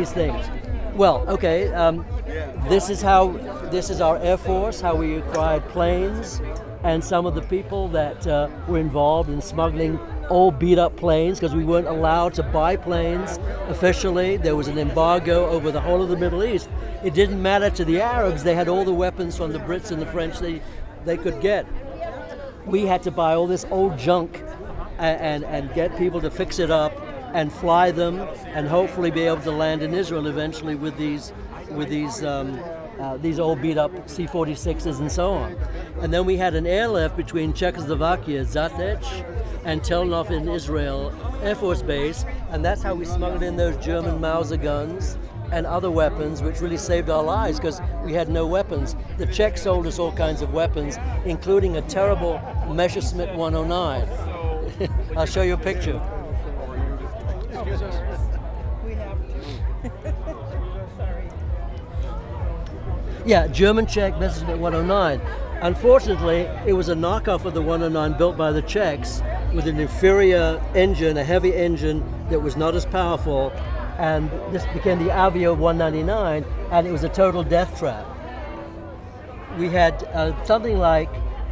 These things. Well, okay. This is our Air Force, how we acquired planes, and some of the people that were involved in smuggling old beat-up planes, because we weren't allowed to buy planes officially. There was an embargo over the whole of the Middle East. It didn't matter to the Arabs. They had all the weapons from the Brits and the French they could get. We had to buy all this old junk and get people to fix it up and fly them, and hopefully be able to land in Israel eventually with these old beat-up C-46s and so on. And then we had an airlift between Czechoslovakia, Zatech, and Telnov in Israel Air Force Base, and that's how we smuggled in those German Mauser guns and other weapons, which really saved our lives because we had no weapons. The Czechs sold us all kinds of weapons, including a terrible Messerschmitt 109. I'll show you a picture. Excuse us. We have to. Sorry. Yeah, German-Czech Messerschmitt 109. Unfortunately, it was a knockoff of the 109 built by the Czechs with an inferior engine, a heavy engine that was not as powerful, and this became the Avio 199, and it was a total death trap. We had something like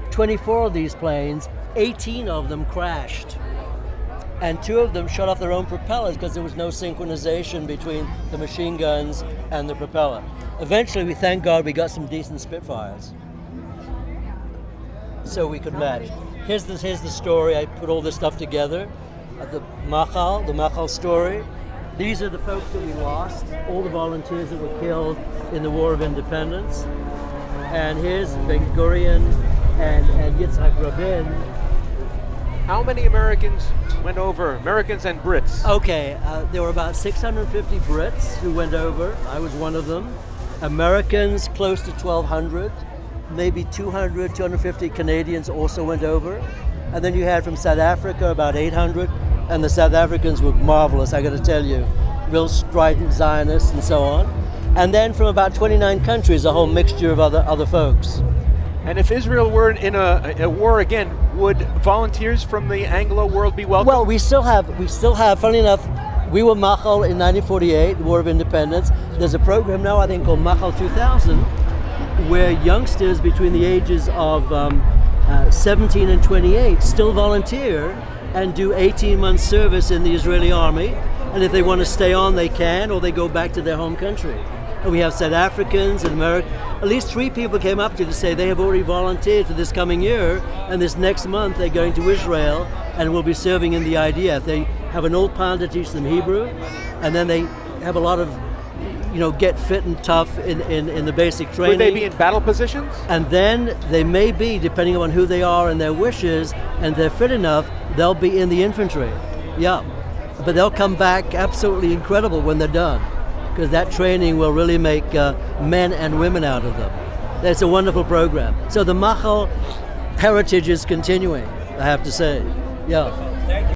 24 of these planes, 18 of them crashed, and 2 of them shut off their own propellers because there was no synchronization between the machine guns and the propeller. Eventually, we thank God we got some decent Spitfires, so we could match. Here's the story. I put all this stuff together. The Machal story. These are the folks that we lost, all the volunteers that were killed in the War of Independence. And here's Ben Gurion and Yitzhak Rabin. How many Americans went over? Americans and Brits? Okay, there were about 650 Brits who went over. I was one of them. Americans, close to 1,200. Maybe 200, 250 Canadians also went over. And then you had from South Africa about 800. And the South Africans were marvelous, I got to tell you. Real strident Zionists and so on. And then from about 29 countries, a whole mixture of other folks. And if Israel were in a war again, would volunteers from the Anglo world be welcome? Well, we still have, funny enough, we were Machal in 1948, the War of Independence. There's a program now, I think, called Machal 2000, where youngsters between the ages of 17 and 28 still volunteer and do 18 months service in the Israeli army. And if they want to stay on, they can, or they go back to their home country. And we have South Africans and Americans. At least 3 people came up to say they have already volunteered for this coming year, and this next month they're going to Israel and will be serving in the IDF. They have an old pal to teach them Hebrew, and then they have a lot of, get fit and tough in the basic training. Would they be in battle positions? And then they may be, depending on who they are and their wishes, and they're fit enough, they'll be in the infantry. Yeah. But they'll come back absolutely incredible when they're done, because that training will really make men and women out of them. That's a wonderful program. So the Machal heritage is continuing, I have to say. Yeah.